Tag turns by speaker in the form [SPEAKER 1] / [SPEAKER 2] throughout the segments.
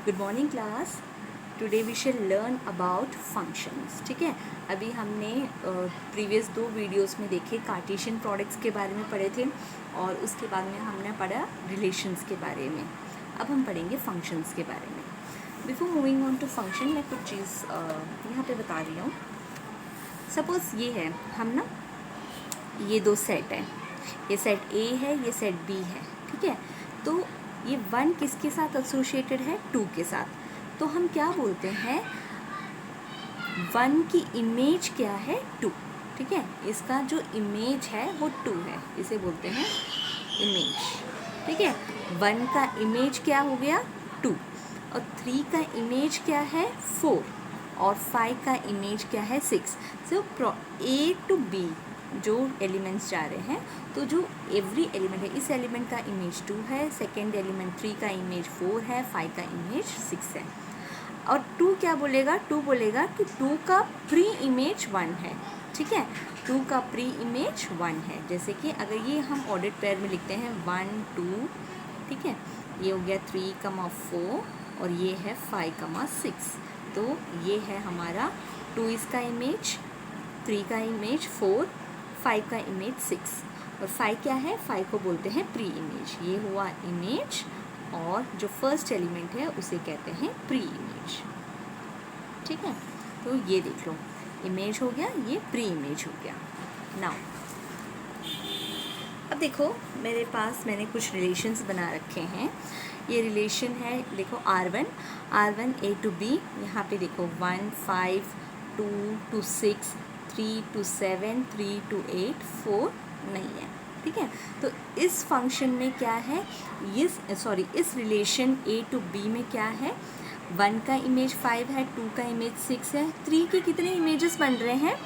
[SPEAKER 1] Good morning class. Today we shall learn about functions. ठीक है, अभी हमने प्रीवियस 2 वीडियोस में देखे कार्टेशियन प्रोडक्ट्स के बारे में पढ़े थे और उसके बाद में हमने पढ़ा रिलेशंस के बारे में। अब हम पढ़ेंगे फंक्शंस के बारे में। Before moving on to function मैं कुछ चीज़ यहाँ पे बता रही हूँ। सपोज़ ये है, हम ना ये 2 सेट हैं, ये सेट ए है, ये सेट बी है। ठीक है, तो ये 1 किसके साथ एसोसिएटेड है? 2 के साथ। तो हम क्या बोलते हैं, 1 की इमेज क्या है? 2। ठीक है, इसका जो इमेज है वो 2 है, इसे बोलते हैं इमेज। ठीक है, 1 का इमेज क्या हो गया? 2। और 3 का इमेज क्या है? 4। और 5 का इमेज क्या है? 6। सो ए टू बी जो एलिमेंट्स जा रहे हैं, तो जो एवरी एलिमेंट है, इस एलिमेंट का इमेज 2 है, सेकेंड एलिमेंट 3 का इमेज 4 है, 5 का इमेज 6 है। और 2 क्या बोलेगा? 2 बोलेगा कि 2 का प्री इमेज 1 है। ठीक है, 2 का प्री इमेज 1 है। जैसे कि अगर ये हम ऑर्डर्ड पेयर में लिखते हैं 1 2, ठीक है, ये हो गया 3, 4 और ये है 5, 6। तो ये है हमारा 2 इसका इमेज, 3 का इमेज 4, 5 का इमेज 6 और 5 क्या है? 5 को बोलते हैं प्री इमेज। ये हुआ इमेज और जो फर्स्ट एलिमेंट है उसे कहते हैं प्री इमेज। ठीक है, तो ये देख लो, इमेज हो गया, ये प्री इमेज हो गया। नाउ अब देखो, मेरे पास मैंने कुछ रिलेशंस बना रखे हैं। ये रिलेशन है, देखो R1 A to B। यहाँ पे देखो 1 5 2 to 6 3 to 7 3 to 8 4 नहीं है। ठीक है, तो इस फंक्शन में क्या है, इस रिलेशन A to B में क्या है? 1 का इमेज 5 है, 2 का इमेज 6 है। 3 के कितने इमेजेस बन रहे हैं?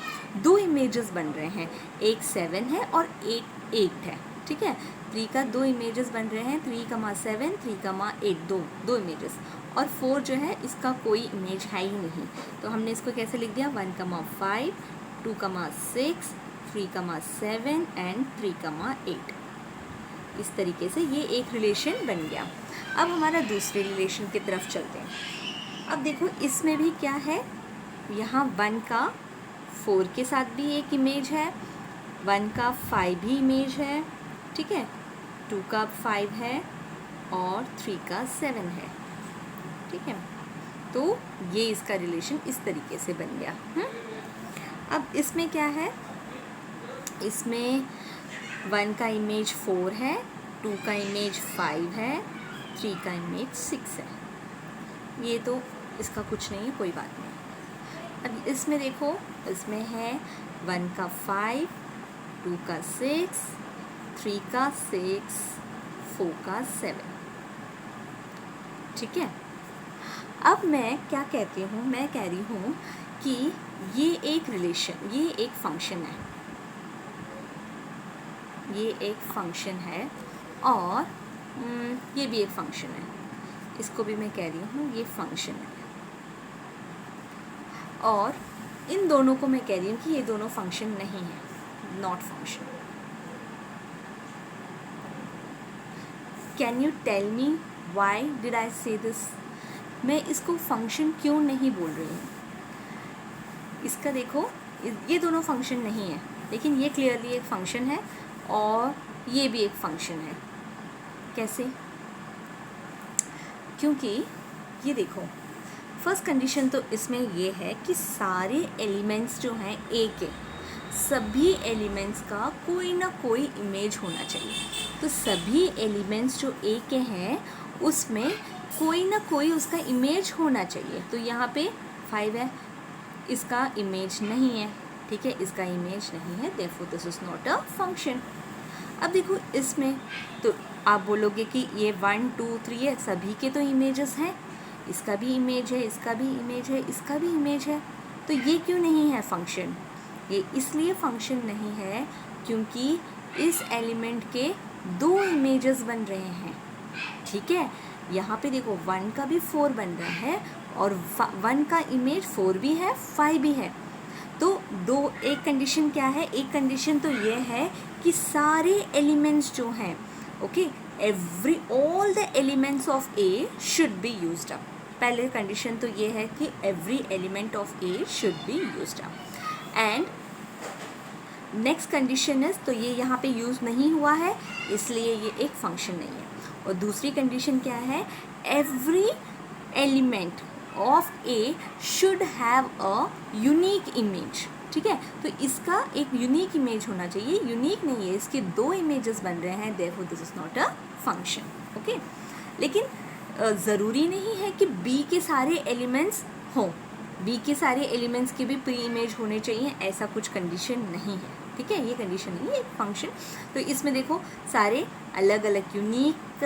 [SPEAKER 1] 2 इमेजेस बन रहे हैं, एक 7 है और 8 है। ठीक है, 3 का 2 इमेजेस बन रहे हैं, 3, 7 3, 8 दो इमेजेस। और 4 जो है इसका कोई इमेज है ही नहीं, तो हमने इसको कैसे लिख दिया? 1, 5 2, 6 3, 7 एंड 3, 8। इस तरीके से ये एक रिलेशन बन गया। अब हमारा दूसरे रिलेशन की तरफ चलते हैं। अब देखो, इसमें भी क्या है, यहाँ 1 का 4 के साथ भी एक इमेज है, 1 का 5 भी इमेज है। ठीक है, 2 का 5 है और 3 का 7 है। ठीक है, तो ये इसका रिलेशन इस तरीके से बन गया। अब इसमें क्या है, इसमें 1 का इमेज 4 है, 2 का इमेज 5 है, 3 का इमेज 6 है। ये तो इसका कुछ नहीं है, कोई बात नहीं। अब इसमें देखो, इसमें है 1 का 5 2 का 6 3 का 6 4 का 7। ठीक है, अब मैं क्या कहती हूँ, मैं कह रही हूँ कि ये एक रिलेशन, ये एक फंक्शन है, ये एक फंक्शन है और ये भी एक फंक्शन है। इसको भी मैं कह रही हूँ ये फंक्शन है, और इन दोनों को मैं कह रही हूँ कि ये दोनों फंक्शन नहीं है, not function. Can you tell me why did I say this? मैं इसको फंक्शन क्यों नहीं बोल रही हूँ? इसका देखो, ये दोनों फंक्शन नहीं है, लेकिन ये क्लियरली एक फंक्शन है और ये भी एक फंक्शन है। कैसे? क्योंकि ये देखो, फर्स्ट कंडीशन तो इसमें ये है कि सारे एलिमेंट्स जो हैं ए के, सभी एलिमेंट्स का कोई ना कोई इमेज होना चाहिए। तो सभी एलिमेंट्स जो ए के हैं उसमें कोई ना कोई उसका इमेज होना चाहिए। तो यहाँ पे 5 है, इसका इमेज नहीं है। ठीक है, इसका इमेज नहीं है, therefore this is not a function. अब देखो, इसमें तो आप बोलोगे कि ये 1 2 3 है, सभी के तो इमेजेस हैं, इसका भी इमेज है, इसका भी इमेज है, इसका भी इमेज है, तो ये क्यों नहीं है फंक्शन? ये इसलिए फंक्शन नहीं है क्योंकि इस एलिमेंट के 2 इमेजेस बन रहे हैं। ठीक है, यहाँ पे देखो 1 का भी 4 बन रहा है और 1 का इमेज 4 भी है, 5 भी है। तो एक कंडीशन क्या है, एक कंडीशन तो ये है कि सारे एलिमेंट्स जो हैं, okay, all the elements of A should be used up. पहले कंडीशन तो ये है कि every element of A should be used up. And next condition is, तो ये यहाँ पे यूज़ नहीं हुआ है इसलिए ये एक फंक्शन नहीं है। और दूसरी कंडीशन क्या है, every element of A should have a unique image. ठीक है, तो इसका एक यूनिक इमेज होना चाहिए, यूनिक नहीं है, इसके दो इमेजेस बन रहे हैं, therefore this is not a function. Okay, लेकिन ज़रूरी नहीं है कि बी के सारे एलिमेंट्स हों, बी के सारे एलिमेंट्स के भी प्री इमेज होने चाहिए, ऐसा कुछ कंडीशन नहीं है। ठीक है, ये कंडीशन नहीं है, एक फंक्शन। तो इसमें देखो सारे अलग अलग यूनिक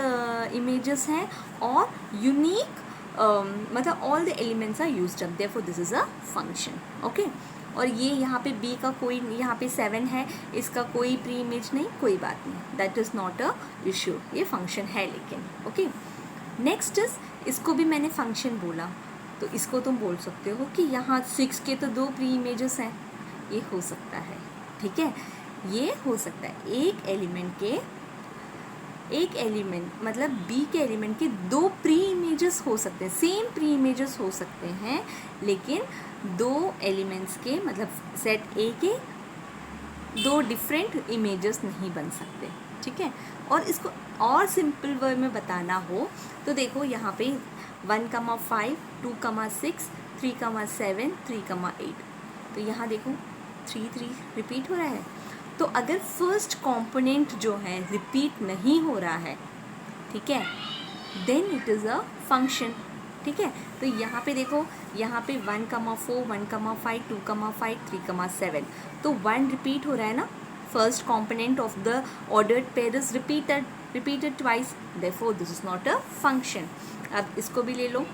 [SPEAKER 1] इमेजेस हैं और यूनिक मतलब all the elements are used up, therefore this is a function. Okay, और ये यहाँ पे बी का कोई, यहाँ पे 7 है, इसका कोई प्री इमेज नहीं, कोई बात नहीं, that is not a issue, ये फंक्शन है लेकिन। ओके, नेक्स्ट इज, इसको भी मैंने फंक्शन बोला, तो इसको तुम बोल सकते हो कि यहाँ 6 के तो 2 प्री इमेजेस हैं, ये हो सकता है। ठीक है, ये हो सकता है, एक एलिमेंट मतलब बी के एलिमेंट के 2 प्री इमेजेस हो सकते हैं, सेम प्री इमेजेस हो सकते हैं, लेकिन 2 एलिमेंट्स के मतलब सेट ए के 2 डिफरेंट इमेजेस नहीं बन सकते। ठीक है, और इसको और सिंपल वे में बताना हो तो देखो यहाँ पे 1,5, 2,6, 3,7, 3,8, तो यहाँ देखो 3 रिपीट हो रहा है। तो अगर फर्स्ट कंपोनेंट जो है रिपीट नहीं हो रहा है, ठीक है, then it is a function. ठीक है, तो यहाँ पे देखो, यहाँ पे 1,4, 1,5, 2,5, 3,7, तो 1 रिपीट हो रहा है ना, first component of the ordered pair is repeated twice, therefore this is not a function. अब इसको भी ले लो,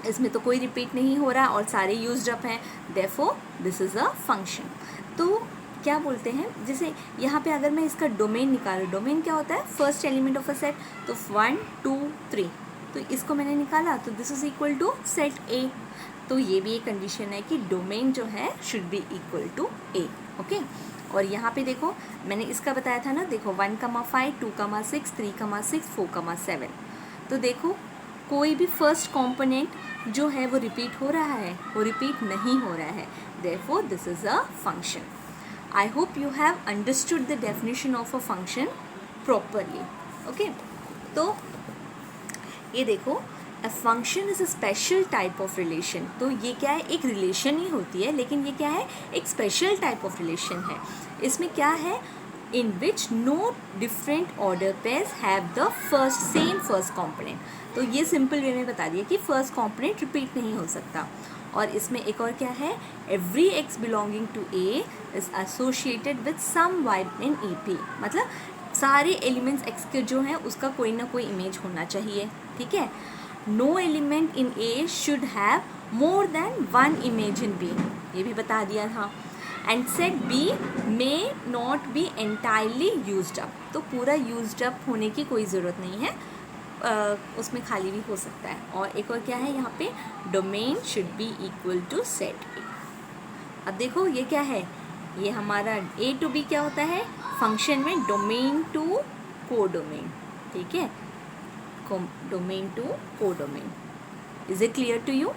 [SPEAKER 1] इसमें तो कोई रिपीट नहीं हो रहा और सारे यूज्ड अप हैं, therefore this is a function. तो क्या बोलते हैं, जैसे यहाँ पे अगर मैं इसका डोमेन निकालूँ, डोमेन क्या होता है, first element of a set, तो 1, 2, 3, तो इसको मैंने निकाला, तो this is equal to set A. तो ये भी एक कंडीशन है कि डोमेन जो है should be equal to A. Okay, और यहाँ पे देखो मैंने इसका बताया था ना, देखो 1,5, 2,6, 3,6, 4,7, तो देखो कोई भी फर्स्ट कंपोनेंट जो है वो रिपीट हो रहा है, वो रिपीट नहीं हो रहा है, therefore this is a function. I hope you have understood the definition of a function properly. Okay, तो ये देखो, a function is a special type of relation। तो ये क्या है, एक रिलेशन ही होती है, लेकिन ये क्या है, एक स्पेशल टाइप ऑफ रिलेशन है। इसमें क्या है, in which no different order pairs have the same first component। तो ये सिंपल वे में बता दिया कि फर्स्ट कॉम्पोनेंट रिपीट नहीं हो सकता। और इसमें एक और क्या है, every x belonging to A is associated with some y in E P, मतलब सारे एलिमेंट्स एक्स के जो हैं उसका कोई ना कोई इमेज होना चाहिए। ठीक है, no element in A should have more than 1 image in B, ये भी बता दिया था। And set B may not be entirely used up, तो पूरा यूज्ड अप होने की कोई ज़रूरत नहीं है, उसमें खाली भी हो सकता है। और एक और क्या है यहाँ पे, domain should be equal to set A. अब देखो ये क्या है, ये हमारा ए टू बी क्या होता है फंक्शन में, डोमेन टू कोडोमेन। ठीक है, domain to codomain. Is it clear to you?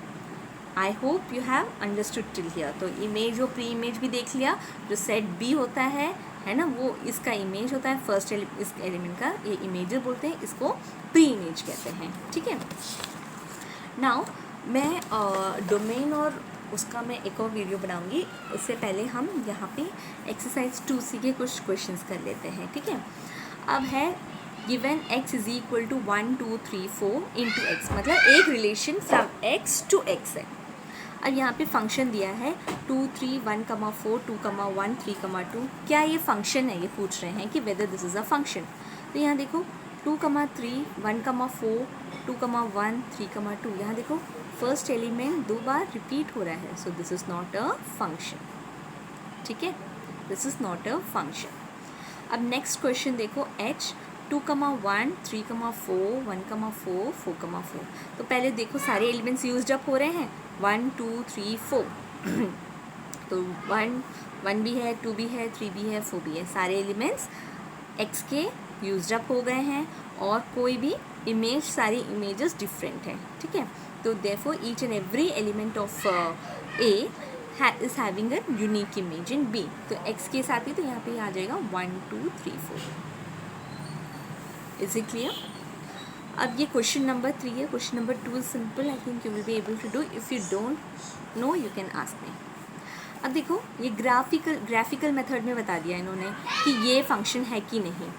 [SPEAKER 1] I hope you have understood till here. तो इमेज और प्री इमेज भी देख लिया, जो सेट बी होता है ना, वो इसका इमेज होता है, फर्स्ट इस एलिमेंट का ये इमेज बोलते हैं, इसको प्री इमेज कहते हैं। ठीक है, नाउ मैं डोमेन और उसका मैं एक और वीडियो बनाऊंगी, उससे पहले हम यहाँ पे एक्सरसाइज 2C के कुछ क्वेश्चंस कर लेते हैं। ठीक है, अब है given x is equal to 1, 2, 3, 4 into x, मतलब एक relation from x to x है। अब यहाँ पे फंक्शन दिया है 2, 3, 1,4, 2,1, 3,2, क्या ये फंक्शन है, ये पूछ रहे हैं कि whether this is a function. तो यहाँ देखो 2,3, 1,4, 2,1, 3,2, यहाँ देखो फर्स्ट एलिमेंट 2 बार रिपीट हो रहा है, so this is not a function. ठीक है, this is not a function. अब नेक्स्ट क्वेश्चन देखो, h 2,1, 3,4, 1,4, 4,4, तो पहले देखो सारे एलिमेंट्स यूज्ड अप हो रहे हैं, 1, 2, 3, 4 तो 1 भी है, 2 भी है, 3 भी है, 4 भी है, सारे एलिमेंट्स x के यूज्ड अप हो गए हैं और कोई भी इमेज, सारी इमेजेस डिफरेंट हैं, ठीक है। तो therefore each and every element of A is having a unique image in B. तो एक्स के साथ ही तो यहाँ पे आ जाएगा 1 2 3 4। Is it clear? अब ये क्वेश्चन नंबर 3 है। Question number 2 is simple, I think you will be able to do. If you don't know you can ask me. अब देखो ये ग्राफिकल मेथड में बता दिया इन्होंने कि ये फंक्शन है कि नहीं।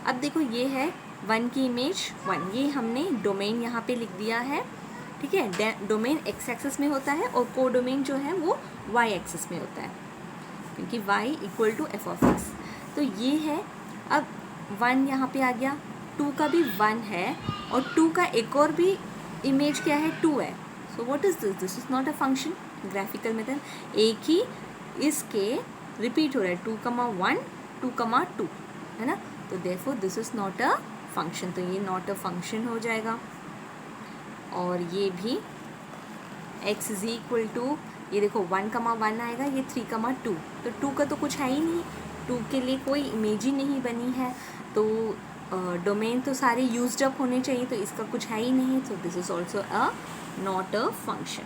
[SPEAKER 1] अब देखो ये है 1 की इमेज 1, ये हमने डोमेन यहाँ पे लिख दिया है, ठीक है। डोमेन एक्स एक्सिस में होता है और को डोमेन जो है वो वाई एक्सिस में होता है, क्योंकि y equal to f of x. तो ये है, अब 1 यहाँ पे आ गया, 2 का भी 1 है और 2 का एक और भी इमेज क्या है 2 है। So what is this? This is not a function. Graphical method एक ही इसके रिपीट हो रहा है, 2,1 2,2 है ना। तो therefore this is not a function, तो ये नॉट अ फंक्शन हो जाएगा। और ये भी x इज इक्वल टू, ये देखो 1,1 आएगा, ये 3,2, तो 2 का तो कुछ है ही नहीं, 2 के लिए कोई इमेज ही नहीं बनी है, तो डोमेन तो सारे यूज्ड अप होने चाहिए, तो इसका कुछ है ही नहीं। So this is also a not a function,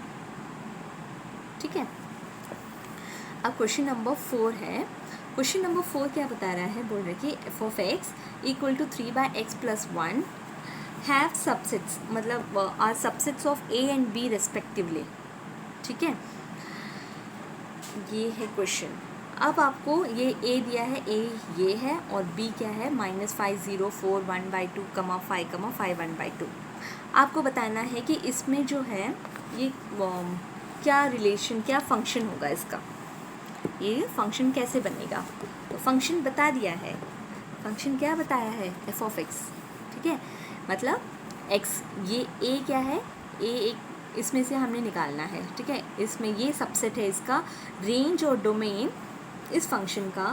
[SPEAKER 1] ठीक है। अब क्वेश्चन नंबर 4 है। क्वेश्चन नंबर 4 क्या बता रहा है? बोल रहे कि f of x equal to 3/x + 1 have subsets, मतलब are subsets of A and B respectively, ठीक है। ये है क्वेश्चन। अब आपको ये ए दिया है, ए ये है, और बी क्या है -5 0 4 1/2, 5 5 1/2। आपको बताना है कि इसमें जो है ये क्या रिलेशन, क्या फंक्शन होगा इसका, ये फंक्शन कैसे बनेगा। तो फंक्शन बता दिया है, फंक्शन क्या बताया है? एफ ऑफ एक्स, ठीक है। मतलब एक्स, ये ए क्या है, ए एक इसमें से हमने निकालना है, ठीक है। इसमें ये सबसेट है, इसका रेंज और डोमेन, इस फंक्शन का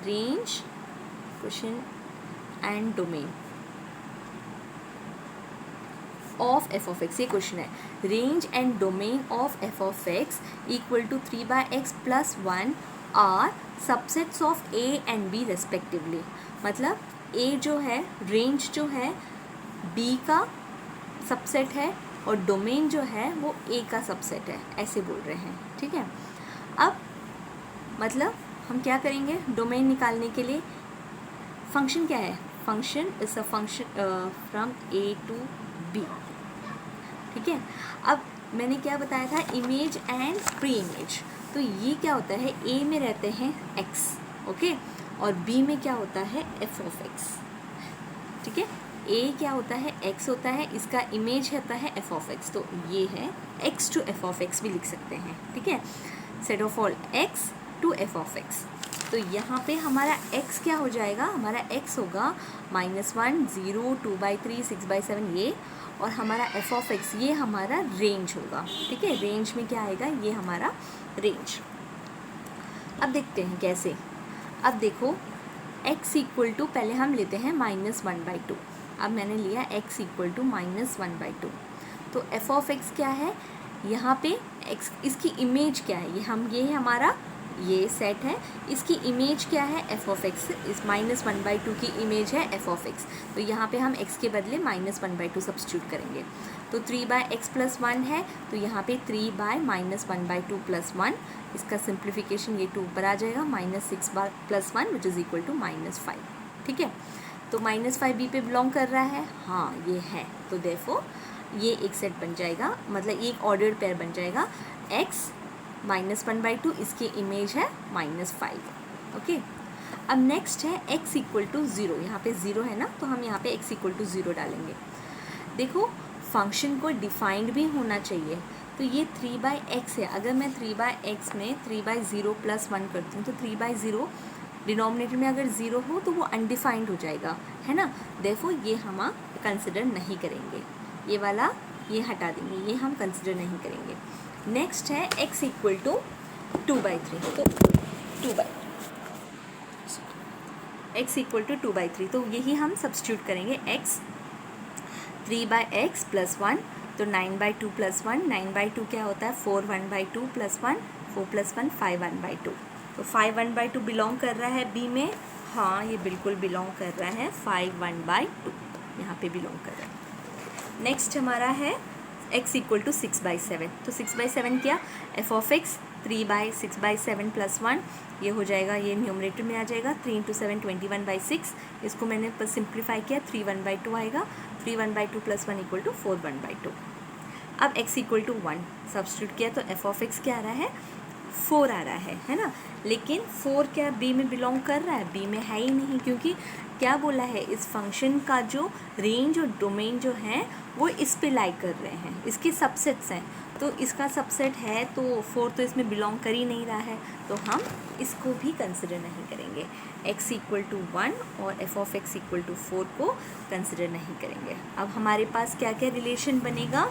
[SPEAKER 1] range, question and domain of f of x, ये क्वेश्चन है। Range and domain of f of x equal to 3/x + 1 are subsets of A and B respectively. मतलब ए जो है, रेंज जो है बी का सबसेट है और डोमेन जो है वो ए का सबसेट है, ऐसे बोल रहे हैं, ठीक है। अब मतलब हम क्या करेंगे डोमेन निकालने के लिए? फंक्शन क्या है? Function is a function from A to B, ठीक है। अब मैंने क्या बताया था? Image and pre image. तो ये क्या होता है? ए में रहते हैं एक्स, ओके, और बी में क्या होता है? एफ ऑफ एक्स, ठीक है। ए क्या होता है? एक्स होता है, इसका इमेज होता है एफ ऑफ एक्स, तो ये है x to f of x भी लिख सकते हैं, ठीक है। Set of all x to f of x. तो यहाँ पे हमारा x क्या हो जाएगा? हमारा x होगा -1 0 2/3 6/7 ये, और हमारा एफ ऑफ एक्स ये हमारा रेंज होगा, ठीक है। रेंज में क्या आएगा? ये हमारा रेंज। अब देखते हैं कैसे। अब देखो x इक्वल टू, पहले हम लेते हैं -1/2। अब मैंने लिया x इक्वल टू -1/2, तो एफ ऑफ एक्स क्या है? यहाँ पे x, इसकी इमेज क्या है? ये है हमारा ये सेट है, इसकी इमेज क्या है? F of x. इस -1/2 की इमेज है एफ ऑफ एक्स, तो यहाँ पे हम x के बदले -1/2 सब्स्टिट्यूट करेंगे। तो 3/x + 1 है, तो यहाँ पे 3/-1/2 + 1, इसका सिंप्लीफिकेशन ये 2 ऊपर आ जाएगा, -6 + 1 विच इज़ इक्वल टू -5, ठीक है। तो -5 बी पे बिलोंग कर रहा है, हाँ ये है, तो देयरफॉर ये एक सेट बन जाएगा, मतलब एक ऑर्डर्ड पेयर बन जाएगा। x -1/2, इसकी इमेज है -5, ओके। अब नेक्स्ट है x इक्वल टू 0, यहाँ पे 0 है ना, तो हम यहाँ पे x इक्वल टू 0 डालेंगे। देखो फंक्शन को डिफाइंड भी होना चाहिए, तो ये 3/x है। अगर मैं 3/x में 3/0 + 1 करती हूँ, तो 3/0 डिनोमिनेटर में अगर 0 हो तो वो अनडिफाइंड हो जाएगा, है ना। देयरफॉर ये हम कंसिडर नहीं करेंगे, ये वाला ये हटा देंगे, ये हम कंसिडर नहीं करेंगे। नेक्स्ट है x इक्वल टू 2/3, तो 2/3 x इक्वल टू 2/3, तो यही हम सब्स्टिट्यूट करेंगे। x 3/x + 1, तो 9/2 + 1, 9/2 क्या होता है? 4 1/2 + 1, 4 + 1 5 1/2, तो 5 1/2 बिलोंग कर रहा है बी में, हाँ ये बिल्कुल बिलोंग कर रहा है, 5 1/2 यहाँ पे बिलोंग कर रहा है, नेक्स्ट हमारा है x इक्वल टू 6/7, तो 6/7 क्या, एफ ऑफ एक्स 3/6/7 प्लस 1, ये हो जाएगा, ये न्यूमरेटर में आ जाएगा, 3 × 7 21/6, इसको मैंने सिंप्लीफाई किया, 3 1/2 आएगा, 3 1/2 प्लस 1 इक्वल टू 4 1/2। अब x इक्वल टू 1 सब्स्टिट्यूट किया तो एफ ऑफ एक्स क्या आ रहा है, 4 आ रहा है ना। लेकिन 4 क्या b में बिलोंग कर रहा है, b में है ही नहीं, क्योंकि क्या बोला है, इस फंक्शन का जो रेंज और डोमेन जो है वो इस पे लाई कर रहे हैं, इसके सबसेट्स हैं, तो इसका सबसेट है तो 4 तो इसमें बिलोंग कर ही नहीं रहा है, तो हम इसको भी कंसिडर नहीं करेंगे। x इक्वल टू 1 और f of x equal to 4 को कंसिडर नहीं करेंगे। अब हमारे पास क्या क्या रिलेशन बनेगा,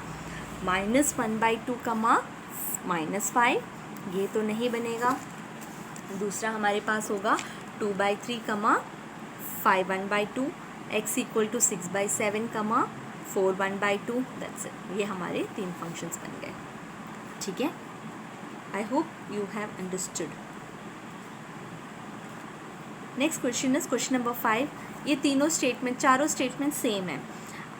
[SPEAKER 1] -1/2 कमा -5, ये तो नहीं बनेगा। दूसरा हमारे पास होगा 2/3 कमा 5 1/2, x इक्वल टू 6/7 कमा 4 1/2, दैट्स इट। ये हमारे 3 फंक्शंस बन गए, ठीक है। आई hope you have understood. Next question is question number 5। ये तीनों स्टेटमेंट, चारों स्टेटमेंट सेम है।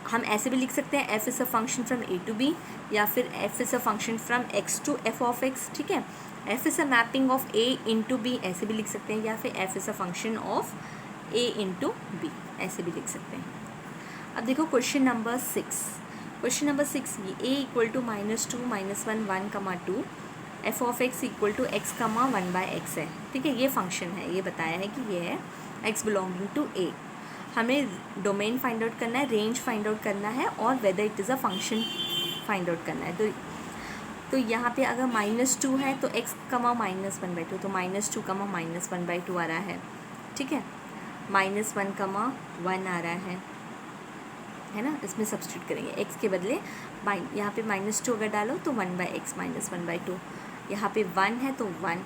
[SPEAKER 1] हम ऐसे भी लिख सकते हैं f is a function from a to b, या फिर f is a function from x to f of x, ठीक है। f is a mapping of a into b, ऐसे भी लिख सकते हैं, या फिर f is a function of a into b, ऐसे भी लिख सकते हैं। अब देखो क्वेश्चन नंबर 6। क्वेश्चन नंबर 6, ये a equal to -2 -1 1 2, f of x equal to x 1/x है, ठीक है। ये फंक्शन है, ये बताया है कि ये है x बिलोंगिंग टू a। हमें डोमेन फाइंड आउट करना है, रेंज फाइंड आउट करना है, और whether it is a function find out करना है। तो यहाँ पे अगर -2 है तो x, -1/2, तो -2, -1/2 आ रहा है, ठीक है। -1, -1 आ रहा है ना, इसमें सब्स्टिट्यूट करेंगे x के बदले यहाँ पे -2 अगर डालो तो 1/x -1/2, यहाँ पे 1 है तो 1,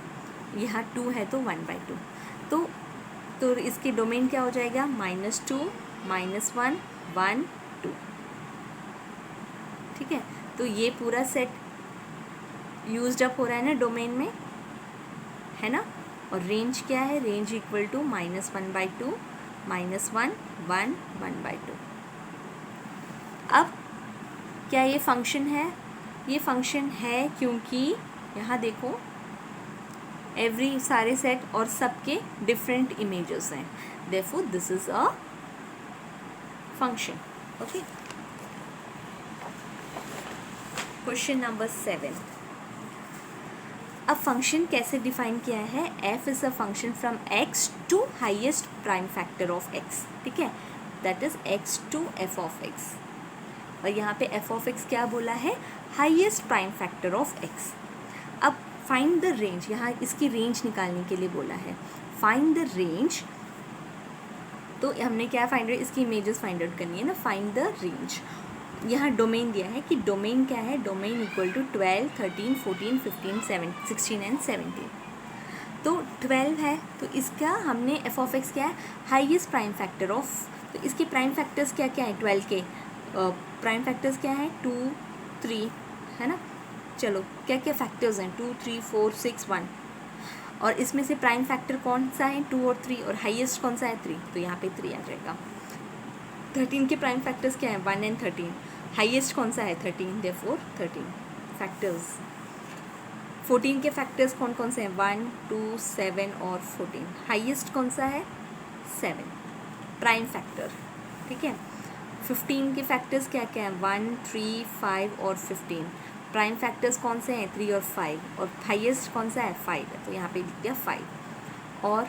[SPEAKER 1] यहाँ 2 है तो 1/2, तो इसकी डोमेन क्या हो जाएगा, -2 -1 1 2, ठीक है। तो ये पूरा सेट यूज्ड अप हो रहा है ना डोमेन में, है ना। और रेंज क्या है, रेंज इक्वल टू -1/2 -1 1 1/2। अब क्या ये फंक्शन है, ये फंक्शन है क्योंकि यहाँ देखो एवरी सारे सेट और सबके डिफरेंट इमेजेस हैं, therefore this is a function, okay. Question number 7। अब फंक्शन कैसे डिफाइन किया है, f is a function from x to highest prime factor of x, ठीक है, that is x to f of x। और यहाँ पे f ऑफ x क्या बोला है, highest prime factor of x। अब फाइंड द रेंज, यहाँ इसकी रेंज निकालने के लिए बोला है, फाइंड द रेंज। तो हमने क्या फाइंड, इसकी इमेजेस फाइंड आउट करनी है ना, फाइंड द रेंज। यहाँ डोमेन दिया है कि डोमेन क्या है, डोमेन इक्वल टू 12 13 14 15 16 एंड 17। तो 12 है तो इसका हमने एफ ऑफ एक्स क्या है, हाईएस्ट प्राइम फैक्टर ऑफ, तो इसके प्राइम फैक्टर्स क्या क्या है, 12 के प्राइम फैक्टर्स क्या है, 2 3, है ना। चलो क्या क्या फैक्टर्स हैं, 2 3 4 6 1, और इसमें से प्राइम फैक्टर कौन सा है, 2 और 3, और हाईएस्ट कौन सा है, 3, तो यहाँ पे 3 आ जाएगा। 13 के प्राइम फैक्टर्स क्या है, 1 एंड 13, हाईएस्ट कौन सा है, 13, देयरफॉर 13 फैक्टर्स। 14 के फैक्टर्स कौन कौन से हैं, 1 2 7 और 14, हाईएस्ट कौन सा है, 7 प्राइम फैक्टर, ठीक है। 15 के फैक्टर्स क्या क्या हैं, 1 3 5 और 15, प्राइम फैक्टर्स कौन से हैं, 3 और 5, और हाईएस्ट कौन सा है, 5 है, तो यहाँ पे लिख दिया 5। और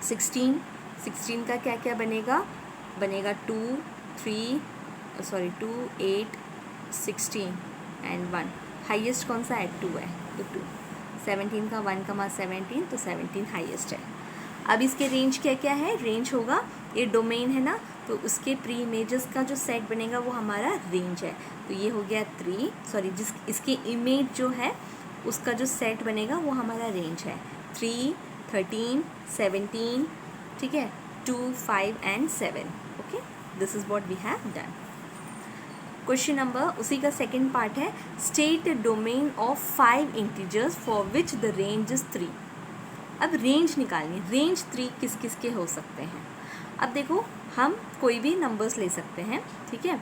[SPEAKER 1] 16 का क्या क्या बनेगा, 2 8 16 एंड 1, हाईएस्ट कौन सा है, 2 है, तो 2। 17 का 1 17, तो 17 हाईएस्ट है। अब इसके रेंज क्या क्या है, रेंज होगा, ये डोमेन है ना, तो उसके प्री इमेजेस का जो सेट बनेगा वो हमारा रेंज है, तो ये हो गया 3, इसकी इमेज जो है उसका जो सेट बनेगा वो हमारा रेंज है, 3 13 17, ठीक है, 2 5 and 7, okay. This is what we have done. Question number उसी का सेकेंड पार्ट है, state the domain of 5 integers for which the range is 3। अब रेंज निकालनी, रेंज 3 किस किस के हो सकते हैं। अब देखो हम कोई भी नंबर्स ले सकते हैं, ठीक है।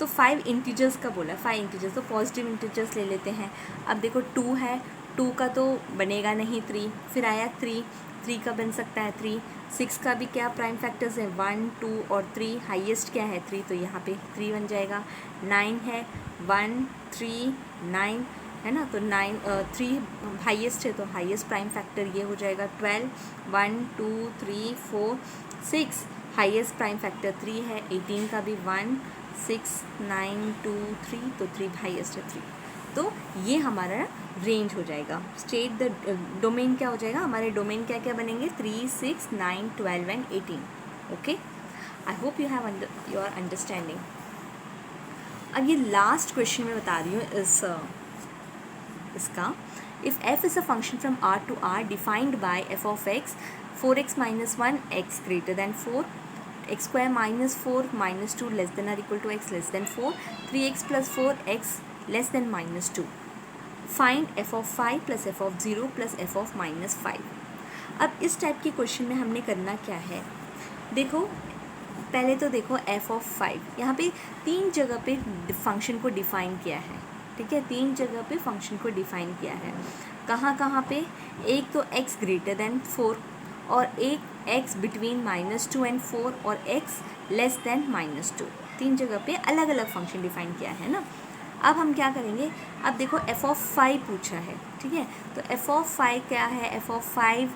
[SPEAKER 1] तो 5 इंटीजर्स का बोला, 5 इंटीजर्स, तो पॉजिटिव इंटीजर्स ले लेते हैं। अब देखो 2 है, 2 का तो बनेगा नहीं 3, फिर आया 3 का बन सकता है 3। 6 का भी क्या प्राइम फैक्टर्स है, 1 2 और 3, हाईएस्ट क्या है 3, तो यहाँ पे 3 बन जाएगा। 9 है, 1 3 9 है ना, तो 3 हाईएस्ट है, तो हाईएस्ट प्राइम फैक्टर ये हो जाएगा। 12 1 2 3 4 6, हाईएस्ट प्राइम फैक्टर 3 है। 18 का भी 1 6 9 2 3, तो 3 हाईएस्ट है 3। तो ये हमारा रेंज हो जाएगा। स्टेट द डोमेन क्या हो जाएगा, हमारे डोमेन क्या क्या बनेंगे, 3 6 9 12 and 18। Okay, I hope you have your understanding. अब ये लास्ट क्वेश्चन मैं बता रही हूँ इसका, if f is a function from r to r defined by f of x 4x minus 1 x greater than 4, x square minus 4 minus 2 less than or equal to x less than 4, 3x plus 4 x less than minus 2, find f of 5 plus f of 0 plus f of minus 5। अब इस type के question में हमने करना क्या है, देखो पहले तो देखो f of 5, यहाँ पे 3 जगह पे फंक्शन को डिफ़ाइन किया है, ठीक है, 3 जगह पे फंक्शन को डिफ़ाइन किया है। कहाँ कहाँ पे, एक तो x ग्रेटर देन 4 और एक x बिटवीन -2 एंड 4 और x लेस देन -2, 3 जगह पे अलग अलग फंक्शन डिफ़ाइन किया है ना। अब हम क्या करेंगे, अब देखो f of 5 पूछा है, ठीक है, तो f of 5 क्या है, f of 5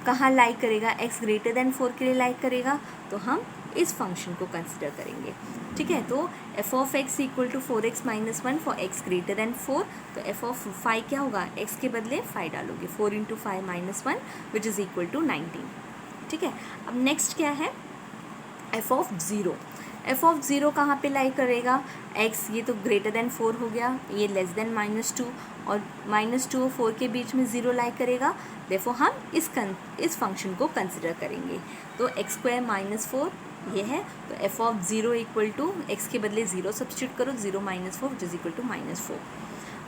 [SPEAKER 1] कहाँ लाइक करेगा, x ग्रेटर देन 4 के लिए लाइक करेगा, तो हम इस फंक्शन को कंसिडर करेंगे, ठीक है। तो f of x equal to 4x minus 1 for x greater than 4, तो f of 5 क्या होगा, x के बदले 5 डालोगे, 4 into 5 minus 1 which is equal to 19, ठीक है। अब नेक्स्ट क्या है, f of 0, f of 0 कहाँ पे लाइक करेगा, x ये तो ग्रेटर देन 4 हो गया, ये लेस देन -2 और -2 और 4 के बीच में 0 लाइक करेगा, देखो हम इस फंक्शन को कंसिडर करेंगे। तो x स्क्वायर माइनस 4 ये है, तो f of 0 equal to x के बदले 0 सब्स्टिट्यूट करो, 0 minus 4 which is equal to -4।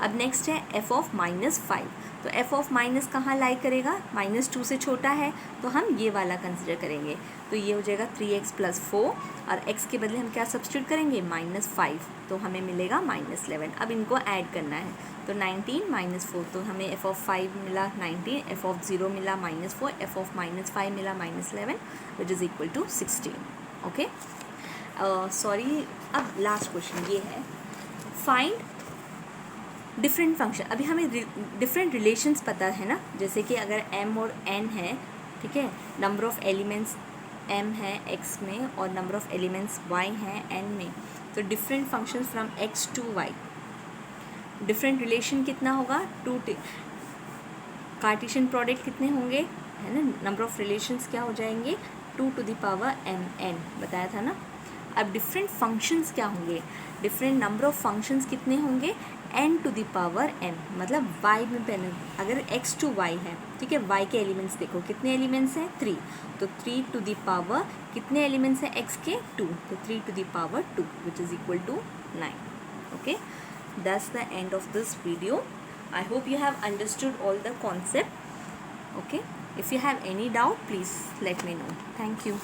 [SPEAKER 1] अब नेक्स्ट है f of -5, तो f of माइनस कहाँ लाइक करेगा, -2 से छोटा है, तो हम ये वाला कंसिडर करेंगे, तो ये हो जाएगा 3x प्लस 4 और x के बदले हम क्या सब्स्टिट्यूट करेंगे, -5, तो हमें मिलेगा -11। अब इनको ऐड करना है, तो 19 -4, तो हमें f of 5 मिला 19, f of 0 मिला -4, f of -5 मिला -11 which is equal to 16। Okay, sorry, अब लास्ट क्वेश्चन ये है, फाइंड डिफरेंट फंक्शन। अभी हमें डिफरेंट रिलेशंस पता है ना, जैसे कि अगर m और n है, ठीक है, नंबर ऑफ़ एलिमेंट्स m है x में और नंबर ऑफ़ एलिमेंट्स y हैं n में, तो different functions from x to y, different relation कितना होगा, 2, कार्टेशियन प्रोडक्ट कितने होंगे, है ना, नंबर ऑफ़ रिलेशंस क्या हो जाएंगे, 2 टू द पावर n बताया था ना। अब डिफरेंट फंक्शंस क्या होंगे, डिफरेंट नंबर ऑफ़ फंक्शंस कितने होंगे, n to the power n, मतलब y में पहले अगर x टू y है, ठीक है, y के एलिमेंट्स देखो कितने एलिमेंट्स हैं, 3, तो 3 टू द पावर कितने एलिमेंट्स हैं x के, 2, तो 3 to the power 2 which is equal to 9। Okay, that's the end of this video. I hope you have understood all the concept. Okay, if you have any doubt, please let me know. Thank you.